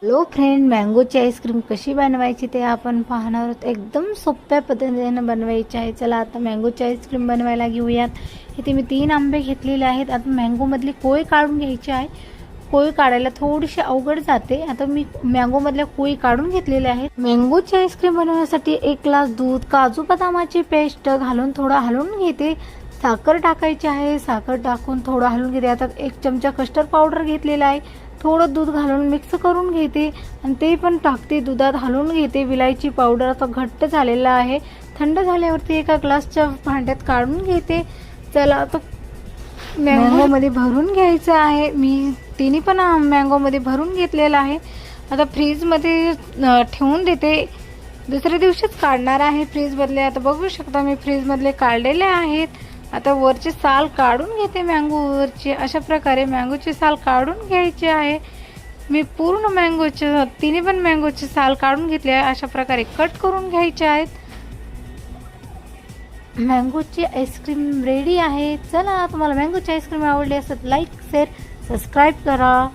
Hello friend, मँगोची ice cream कशी बनवायची ते आपण पाहणार आहोत. एकदम सोप्या पद्धतीने बनवायची आहे. चला आता मँगोची आईस्क्रीम बनवायला घेऊयात. इथे मी 3 आंबे घेतलेले आहेत. आता मँगोमधली कोय काढून घ्यायची आहे. कोय काढायला थोडीशी अवघड जाते. आता मी मँगोमधल्या कोय काढून घेतलेल्या आहेत. मँगोची आईस्क्रीम बनवण्यासाठी 1 ग्लास दूध, काजू बदामाची पेस्ट घालून थोडं हलवून घेते. साखर टाकायची आहे. साखर टाकून थोडं हलवून घेते. आता 1 चमचा कस्टर्ड पावडर घेतलेला आहे. थोडं दूध घालून मिक्स करून घेते आणि ते पण टाकते. दुधात हलवून घेते. विलायची पावडर आता घट्ट झालेला आहे. थंड झाल्यावरती एका ग्लासच्या भांड्यात काढून घेते. चला आता मँगोमध्ये भरून घ्यायचं आहे. मी तिन्ही पण मँगोमध्ये भरून घेतलेलं आहे. आता फ्रीजमध्ये ठेवून देते. दुसऱ्या दिवशीच काढणार आहे फ्रीजमधले. आता बघू शकता मी फ्रीजमधले काढलेले आहेत. आता वरची साल काढून घेते. मँगोवरची अशा प्रकारे मँगोची साल काढून घ्यायची आहे. मी पूर्ण मँगोचे तिन्ही पण मँगोची साल काढून घेतली आहे. अशा प्रकारे कट करून घ्यायचे आहेत. मँगोची आईस्क्रीम रेडी आहे. चला, तुम्हाला मँगोची आईस्क्रीम आवडली असेल लाईक, शेअर, सबस्क्राईब करा.